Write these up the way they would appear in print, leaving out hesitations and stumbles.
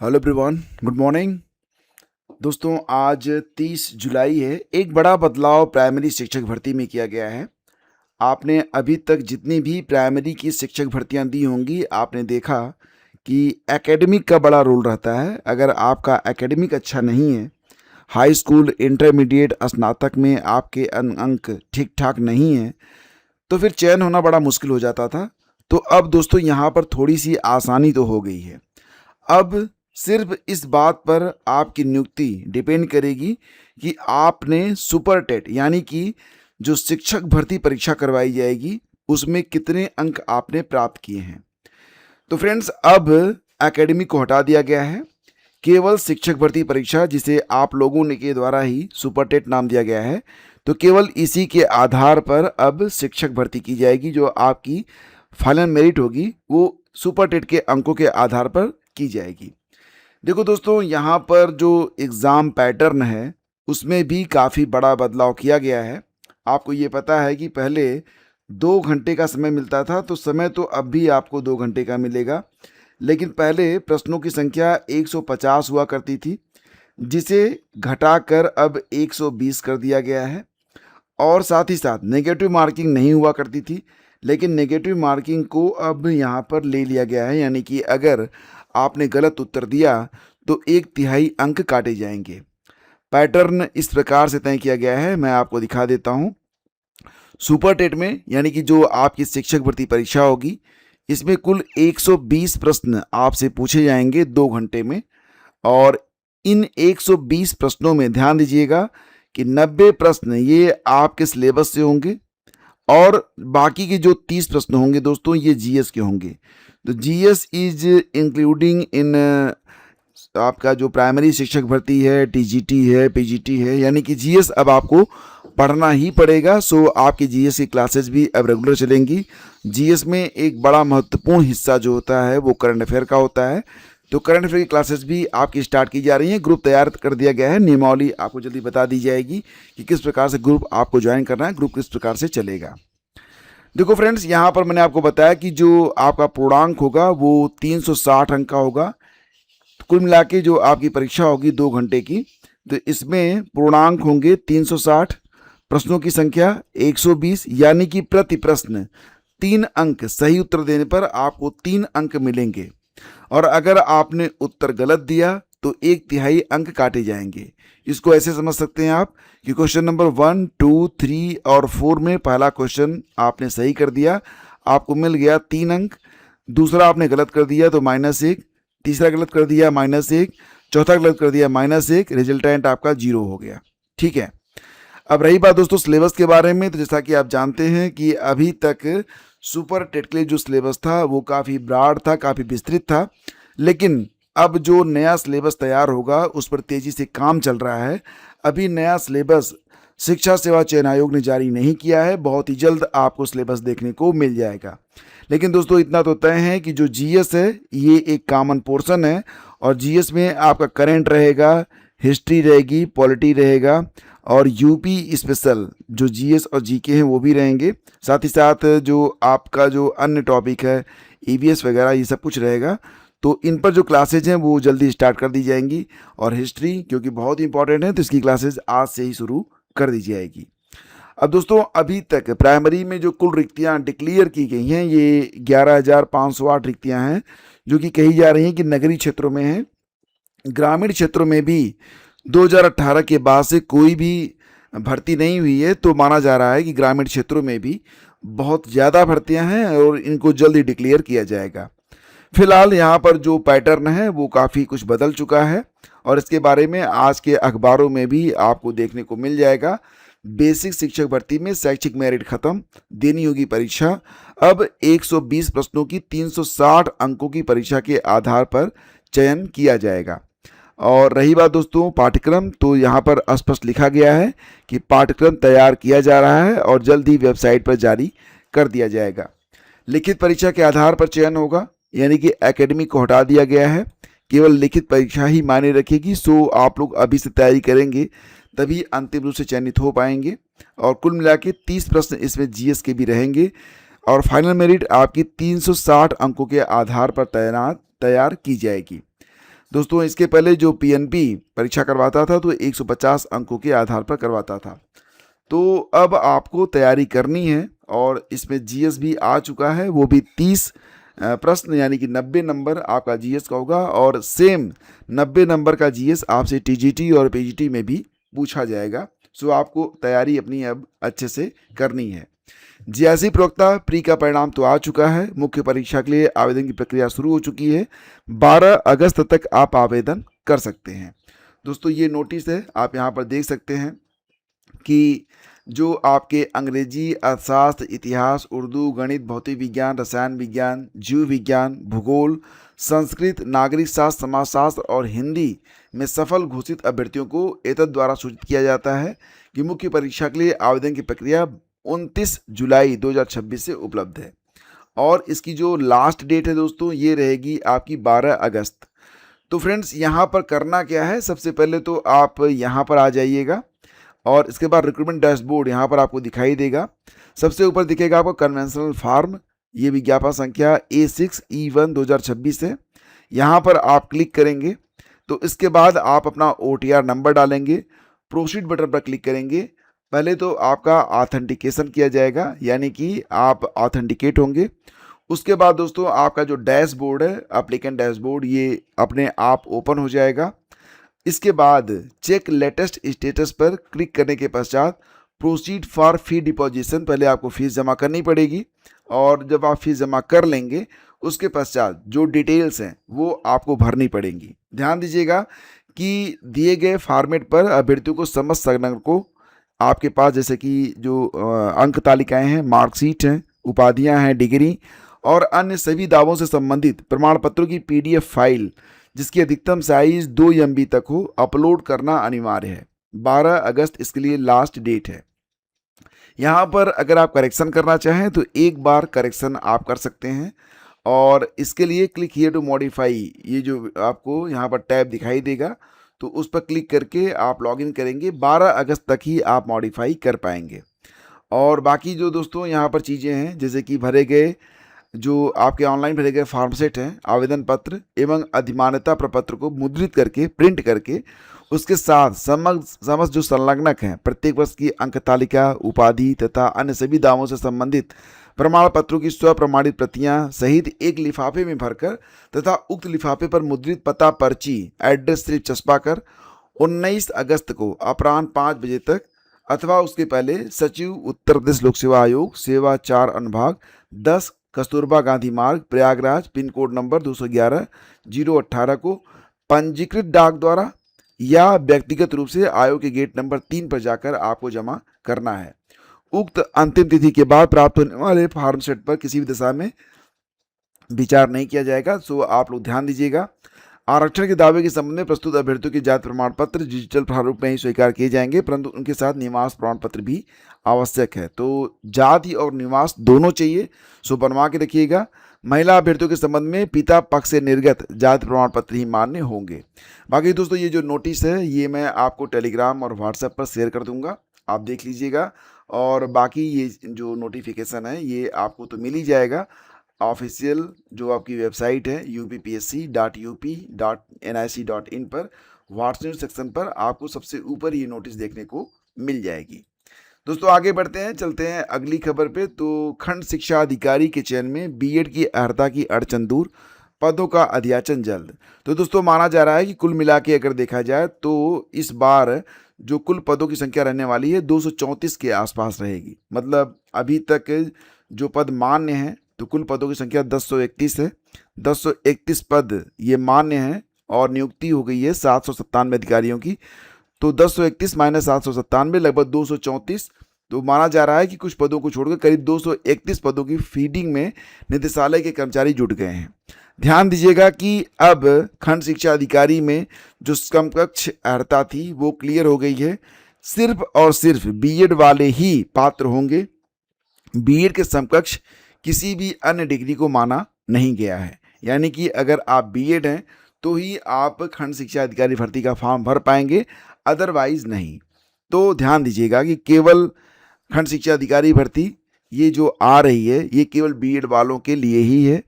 Hello everyone, good morning. दोस्तों, आज 30 जुलाई है। एक बड़ा बदलाव प्राइमरी शिक्षक भर्ती में किया गया है। आपने अभी तक जितनी भी प्राइमरी की शिक्षक भर्तियां दी होंगी, आपने देखा कि एकेडमिक का बड़ा रोल रहता है। अगर आपका एकेडमिक अच्छा नहीं है, हाई स्कूल, इंटरमीडिएट, स्नातक में आपके अंक ठीक ठाक नहीं है, तो फिर चयन होना बड़ा मुश्किल हो जाता था। तो अब दोस्तों यहाँ पर थोड़ी सी आसानी तो हो गई है। अब सिर्फ इस बात पर आपकी नियुक्ति डिपेंड करेगी कि आपने सुपर टेट यानी कि जो शिक्षक भर्ती परीक्षा करवाई जाएगी उसमें कितने अंक आपने प्राप्त किए हैं। तो फ्रेंड्स, अब एकेडमी को हटा दिया गया है। केवल शिक्षक भर्ती परीक्षा, जिसे आप लोगों ने के द्वारा ही सुपर टेट नाम दिया गया है, तो केवल इसी के आधार पर अब शिक्षक भर्ती की जाएगी। जो आपकी फाइनल मेरिट होगी वो सुपर टेट के अंकों के आधार पर की जाएगी। देखो दोस्तों, यहाँ पर जो एग्ज़ाम पैटर्न है उसमें भी काफ़ी बड़ा बदलाव किया गया है। आपको ये पता है कि पहले 2 घंटे का समय मिलता था, तो समय तो अब भी आपको 2 घंटे का मिलेगा, लेकिन पहले प्रश्नों की संख्या 150 हुआ करती थी, जिसे घटाकर अब 120 कर दिया गया है। और साथ ही साथ नेगेटिव मार्किंग नहीं हुआ करती थी, लेकिन नेगेटिव मार्किंग को अब यहाँ पर ले लिया गया है। यानी कि अगर आपने गलत उत्तर दिया तो 1/3 अंक काटे जाएंगे। पैटर्न इस प्रकार से तय किया गया है, मैं आपको दिखा देता हूँ। सुपर टेट में यानी कि जो आपकी शिक्षक भर्ती परीक्षा होगी, इसमें कुल 120 प्रश्न आपसे पूछे जाएंगे 2 घंटे में। और इन 120 प्रश्नों में ध्यान दीजिएगा कि 90 प्रश्न ये आपके सिलेबस से होंगे और बाकी के जो 30 प्रश्न होंगे दोस्तों, ये जीएस के होंगे। तो जीएस इज इंक्लूडिंग इन आपका जो प्राइमरी शिक्षक भर्ती है, टीजीटी है, पीजीटी है, यानी कि जीएस अब आपको पढ़ना ही पड़ेगा। सो आपकी जीएस की क्लासेस भी अब रेगुलर चलेंगी। जीएस में एक बड़ा महत्वपूर्ण हिस्सा जो होता है वो करंट अफेयर का होता है। तो करंट अफेयर की क्लासेस भी आपकी स्टार्ट की जा रही हैं। ग्रुप तैयार कर दिया गया है, नियमावली आपको जल्दी बता दी जाएगी कि किस प्रकार से ग्रुप आपको ज्वाइन करना है, ग्रुप किस प्रकार से चलेगा। देखो फ्रेंड्स, यहाँ पर मैंने आपको बताया कि जो आपका पूर्णांक होगा वो 360 अंक का होगा। कुल मिला के जो आपकी परीक्षा होगी 2 घंटे की, तो इसमें पूर्णांक होंगे 360, प्रश्नों की संख्या 120, यानी कि प्रति प्रश्न 3 अंक। सही उत्तर देने पर आपको 3 अंक मिलेंगे, और अगर आपने उत्तर गलत दिया तो 1/3 अंक काटे जाएंगे। इसको ऐसे समझ सकते हैं आप कि क्वेश्चन नंबर 1, 2, 3 और 4 में पहला क्वेश्चन आपने सही कर दिया, आपको मिल गया 3 अंक। दूसरा आपने गलत कर दिया तो -1, तीसरा गलत कर दिया -1, चौथा गलत कर दिया -1, रिजल्टेंट आपका 0 हो गया। ठीक है। अब रही बात दोस्तों सिलेबस के बारे में, तो जैसा कि आप जानते हैं कि अभी तक सुपर टेट के लिए जो सिलेबस था वो काफ़ी ब्रॉड था, काफ़ी विस्तृत था, लेकिन अब जो नया सिलेबस तैयार होगा उस पर तेज़ी से काम चल रहा है। अभी नया सिलेबस शिक्षा सेवा चयन आयोग ने जारी नहीं किया है, बहुत ही जल्द आपको सिलेबस देखने को मिल जाएगा। लेकिन दोस्तों इतना तो तय है कि जो जीएस है ये एक कॉमन पोर्शन है, और जीएस में आपका करंट रहेगा, हिस्ट्री रहेगी, पॉलिटी रहेगा, और यूपी स्पेशल जो जीएस और जीके हैं वो भी रहेंगे। साथ ही साथ जो आपका जो अन्य टॉपिक है, ईवीएस वगैरह, ये सब कुछ रहेगा। तो इन पर जो क्लासेज हैं वो जल्दी स्टार्ट कर दी जाएंगी, और हिस्ट्री क्योंकि बहुत इंपॉर्टेंट है तो इसकी क्लासेज आज से ही शुरू कर दी जाएगी। अब दोस्तों, अभी तक प्राइमरी में जो कुल रिक्तियां डिक्लेयर की गई हैं ये 11,508 रिक्तियां हैं, जो कि कही जा रही हैं कि नगरीय क्षेत्रों में हैं। ग्रामीण क्षेत्रों में भी 2018 के बाद से कोई भी भर्ती नहीं हुई है, तो माना जा रहा है कि ग्रामीण क्षेत्रों में भी बहुत ज़्यादा भर्तियां हैं और इनको जल्दी डिक्लेयर किया जाएगा। फिलहाल यहाँ पर जो पैटर्न है वो काफ़ी कुछ बदल चुका है, और इसके बारे में आज के अखबारों में भी आपको देखने को मिल जाएगा। बेसिक शिक्षक भर्ती में शैक्षिक मेरिट खत्म, देनी होगी परीक्षा। अब 120 प्रश्नों की 360 अंकों की परीक्षा के आधार पर चयन किया जाएगा। और रही बात दोस्तों पाठ्यक्रम, तो यहाँ पर स्पष्ट लिखा गया है कि पाठ्यक्रम तैयार किया जा रहा है और जल्द ही वेबसाइट पर जारी कर दिया जाएगा। लिखित परीक्षा के आधार पर चयन होगा, यानी कि एकेडमी को हटा दिया गया है, केवल लिखित परीक्षा ही मायने रखेगी। सो आप लोग अभी से तैयारी करेंगे तभी अंतिम रूप से चयनित हो पाएंगे। और कुल मिला के 30 प्रश्न इसमें जीएस के भी रहेंगे, और फाइनल मेरिट आपकी 360 अंकों के आधार पर तैयार की जाएगी। दोस्तों इसके पहले जो पीएनपी परीक्षा करवाता था तो 150 अंकों के आधार पर करवाता था। तो अब आपको तैयारी करनी है और इसमें जीएस भी आ चुका है, वो भी 30 प्रश्न यानी कि 90 नंबर आपका जीएस का होगा और सेम 90 नंबर का जीएस आपसे टीजीटी और पीजीटी में भी पूछा जाएगा। सो आपको तैयारी अपनी अब अच्छे से करनी है। जीआईसी प्रवक्ता प्री का परिणाम तो आ चुका है। मुख्य परीक्षा के लिए आवेदन की प्रक्रिया शुरू हो चुकी है। 12 अगस्त तक आप आवेदन कर सकते हैं। दोस्तों ये नोटिस है, आप यहाँ पर देख सकते हैं कि जो आपके अंग्रेजी, अर्थशास्त्र, इतिहास, उर्दू, गणित, भौतिक विज्ञान, रसायन विज्ञान, जीव विज्ञान, भूगोल, संस्कृत, नागरिक शास्त्र, समाजशास्त्र और हिंदी में सफल घोषित अभ्यर्थियों को एतद द्वारा सूचित किया जाता है कि मुख्य परीक्षा के लिए आवेदन की प्रक्रिया 29 जुलाई 2026 से उपलब्ध है और इसकी जो लास्ट डेट है दोस्तों ये रहेगी आपकी 12 अगस्त। तो फ्रेंड्स यहाँ पर करना क्या है, सबसे पहले तो आप यहाँ पर आ जाइएगा और इसके बाद रिक्रूटमेंट डैशबोर्ड यहाँ पर आपको दिखाई देगा। सबसे ऊपर दिखेगा आपको कन्वेंशनल फॉर्म, ये विज्ञापन संख्या A6E1 2026 है। यहाँ पर आप क्लिक करेंगे तो इसके बाद आप अपना OTR नंबर डालेंगे, प्रोसीड बटन पर क्लिक करेंगे। पहले तो आपका ऑथेंटिकेशन किया जाएगा यानी कि आप ऑथेंटिकेट होंगे। उसके बाद दोस्तों आपका जो डैशबोर्ड है, एप्लीकेंट डैशबोर्ड, ये अपने आप ओपन हो जाएगा। इसके बाद चेक लेटेस्ट स्टेटस पर क्लिक करने के पश्चात प्रोसीड फॉर फी डिपॉजिशन, पहले आपको फीस जमा करनी पड़ेगी और जब आप फीस जमा कर लेंगे उसके पश्चात जो डिटेल्स हैं वो आपको भरनी पड़ेंगी। ध्यान दीजिएगा कि दिए गए फॉर्मेट पर अभ्यर्थियों को समस्त संलग्न को आपके पास जैसे कि जो अंक तालिकाएं हैं, मार्कशीट हैं, उपाधियां हैं, डिग्री और अन्य सभी दावों से संबंधित प्रमाण पत्रों की PDF फाइल जिसकी अधिकतम साइज 2 MB तक हो अपलोड करना अनिवार्य है। 12 अगस्त इसके लिए लास्ट डेट है। यहाँ पर अगर आप करेक्शन करना चाहें तो एक बार करेक्शन आप कर सकते हैं और इसके लिए क्लिक हियर टू मॉडिफाई, ये जो आपको यहाँ पर टैब दिखाई देगा तो उस पर क्लिक करके आप लॉगिन करेंगे। 12 अगस्त तक ही आप मॉडिफाई कर पाएंगे। और बाकी जो दोस्तों यहाँ पर चीज़ें हैं जैसे कि भरे गए जो आपके ऑनलाइन भरे गए फॉर्म सेट हैं, आवेदन पत्र एवं अधिमान्यता प्रपत्र को मुद्रित करके प्रिंट करके उसके साथ समस्त जो संलग्नक हैं प्रत्येक वर्ष की अंक तालिका, उपाधि तथा अन्य सभी दावों से संबंधित प्रमाण पत्रों की स्व प्रमाणित प्रतियां सहित एक लिफाफे में भरकर तथा उक्त लिफाफे पर मुद्रित पता, पर्ची, एड्रेस स्लिप चस्पा कर 19 अगस्त को अपराह्न 5 बजे तक अथवा उसके पहले सचिव उत्तर प्रदेश लोक सेवा आयोग, सेवा 4 अनुभाग 10, कस्तूरबा गांधी मार्ग, प्रयागराज, पिन कोड नंबर 211-018 को पंजीकृत डाक द्वारा या व्यक्तिगत रूप से आयोग के गेट नंबर 3 पर जाकर आपको जमा करना है। उक्त अंतिम तिथि के बाद प्राप्त होने वाले फॉर्म सेट पर किसी भी दशा में विचार नहीं किया जाएगा। सो आप लोग ध्यान दीजिएगा। आरक्षण के दावे के संबंध में प्रस्तुत अभ्यर्थियों के जाति प्रमाण पत्र डिजिटल प्रारूप में ही स्वीकार किए जाएंगे, परंतु उनके साथ निवास प्रमाण पत्र भी आवश्यक है। तो जाति और निवास दोनों चाहिए, सो बनवा के रखिएगा। महिला अभ्यर्थियों के संबंध में पिता पक्ष से निर्गत जाति प्रमाण पत्र ही मान्य होंगे। बाकी दोस्तों ये जो नोटिस है ये मैं आपको टेलीग्राम और व्हाट्सएप पर शेयर कर दूंगा, आप देख लीजिएगा। और बाकी ये जो नोटिफिकेशन है ये आपको तो मिल ही जाएगा ऑफिशियल जो आपकी वेबसाइट है uppsc.up.nic.in पर व्हाट्सएप सेक्शन पर आपको सबसे ऊपर ये नोटिस देखने को मिल जाएगी। दोस्तों आगे बढ़ते हैं, चलते हैं अगली खबर पे। तो खंड शिक्षा अधिकारी के चयन में बीएड की अर्हता की अड़चन दूर, पदों का अध्याचन जल्द। तो दोस्तों माना जा रहा है कि कुल मिला के अगर देखा जाए तो इस बार जो कुल पदों की संख्या रहने वाली है 234 के आसपास रहेगी। मतलब अभी तक जो पद मान्य हैं तो कुल पदों की संख्या 1031 है। 1031 पद ये मान्य हैं और नियुक्ति हो गई है 797 अधिकारियों की। तो 1031 माइनस 797 लगभग 234। तो माना जा रहा है कि कुछ पदों को छोड़कर करीब 231 पदों की फीडिंग में निदेशालय के कर्मचारी जुट गए हैं। ध्यान दीजिएगा कि अब खंड शिक्षा अधिकारी में जो समकक्ष अर्हता थी वो क्लियर हो गई है। सिर्फ और सिर्फ बीएड वाले ही पात्र होंगे। बीएड के समकक्ष किसी भी अन्य डिग्री को माना नहीं गया है। यानी कि अगर आप बीएड हैं तो ही आप खंड शिक्षा अधिकारी भर्ती का फॉर्म भर पाएंगे, अदरवाइज नहीं। तो ध्यान दीजिएगा कि केवल खंड शिक्षा अधिकारी भर्ती ये जो आ रही है ये केवल बीएड वालों के लिए ही है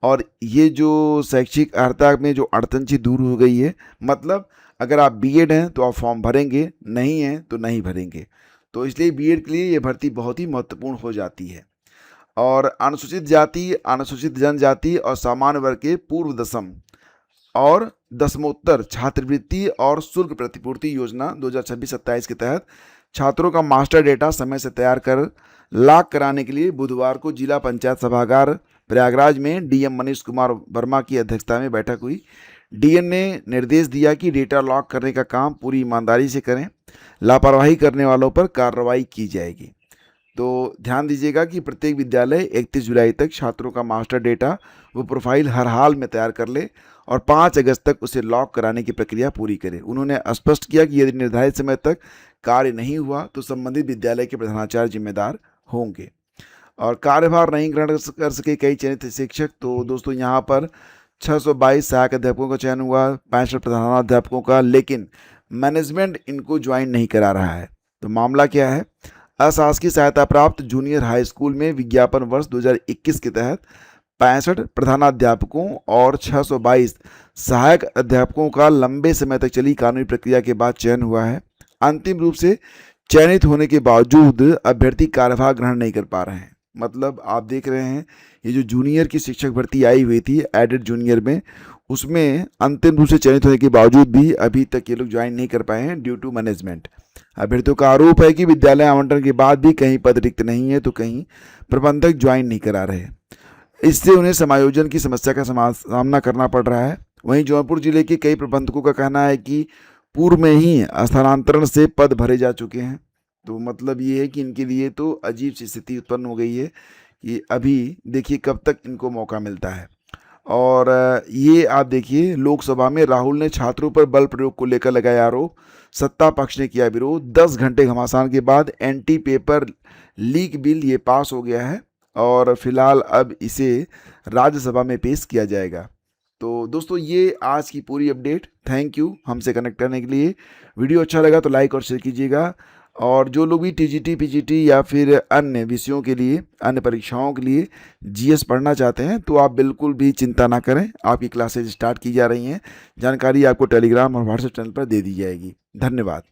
और ये जो शैक्षिक अर्हता में जो अड़चन थी दूर हो गई है। मतलब अगर आप बीएड हैं तो आप फॉर्म भरेंगे, नहीं हैं तो नहीं भरेंगे। तो इसलिए बीएड के लिए ये भर्ती बहुत ही महत्वपूर्ण हो जाती है। और अनुसूचित जाति, अनुसूचित जनजाति और सामान्य वर्ग के पूर्व दशम और दशमोत्तर छात्रवृत्ति और शुल्क प्रतिपूर्ति योजना 2026-27 के तहत छात्रों का मास्टर डेटा समय से तैयार कर लॉक कराने के लिए बुधवार को जिला पंचायत सभागार प्रयागराज में डीएम मनीष कुमार वर्मा की अध्यक्षता में बैठक हुई। डीएम ने निर्देश दिया कि डेटा लॉक करने का काम पूरी ईमानदारी से करें, लापरवाही करने वालों पर कार्रवाई की जाएगी। तो ध्यान दीजिएगा कि प्रत्येक विद्यालय 31 जुलाई तक छात्रों का मास्टर डेटा वो प्रोफाइल हर हाल में तैयार कर ले और 5 अगस्त तक उसे लॉक कराने की प्रक्रिया पूरी करे। उन्होंने स्पष्ट किया कि यदि निर्धारित समय तक कार्य नहीं हुआ तो संबंधित विद्यालय के प्रधानाचार्य जिम्मेदार होंगे। और कार्यभार नहीं ग्रहण कर सके कई चयनित शिक्षक, तो दोस्तों यहाँ पर 622 सहायक अध्यापकों का चयन हुआ, 65 प्रधानाध्यापकों का, लेकिन मैनेजमेंट इनको ज्वाइन नहीं करा रहा है। तो मामला क्या है? अशासकीय सहायता प्राप्त जूनियर हाई स्कूल में विज्ञापन वर्ष 2021 के तहत 65 प्रधानाध्यापकों और 622 सहायक अध्यापकों का लंबे समय तक चली कानूनी प्रक्रिया के बाद चयन हुआ है। अंतिम रूप से चयनित होने के बावजूद अभ्यर्थी कार्यभार ग्रहण नहीं कर पा रहे हैं। मतलब आप देख रहे हैं ये जो जूनियर की शिक्षक भर्ती आई हुई थी एडेड जूनियर में, उसमें अंतिम रूप से चयनित होने के बावजूद भी अभी तक ये लोग ज्वाइन नहीं कर पाए हैं ड्यू टू मैनेजमेंट। अभ्यर्थियों का आरोप है कि विद्यालय आवंटन के बाद भी कहीं पद रिक्त नहीं है तो कहीं प्रबंधक ज्वाइन नहीं करा रहे। इससे उन्हें समायोजन की समस्या का सामना करना पड़ रहा है। वहीं जौनपुर जिले के कई प्रबंधकों का कहना है कि पूर्व में ही स्थानांतरण से पद भरे जा चुके हैं। तो मतलब ये है कि इनके लिए तो अजीब सी स्थिति उत्पन्न हो गई है कि अभी देखिए कब तक इनको मौका मिलता है। और ये आप देखिए लोकसभा में राहुल ने छात्रों पर बल प्रयोग को लेकर लगाया आरोप, सत्ता पक्ष ने किया विरोध। 10 घंटे घमासान के बाद एंटी पेपर लीक बिल ये पास हो गया है और फिलहाल अब इसे राज्यसभा में पेश किया जाएगा। तो दोस्तों ये आज की पूरी अपडेट। थैंक यू हमसे कनेक्ट करने के लिए। वीडियो अच्छा लगा तो लाइक और शेयर कीजिएगा। और जो लोग भी टीजीटी, पीजीटी या फिर अन्य विषयों के लिए, अन्य परीक्षाओं के लिए जीएस पढ़ना चाहते हैं तो आप बिल्कुल भी चिंता ना करें, आपकी क्लासेज स्टार्ट की जा रही हैं। जानकारी आपको टेलीग्राम और व्हाट्सएप चैनल पर दे दी जाएगी। धन्यवाद।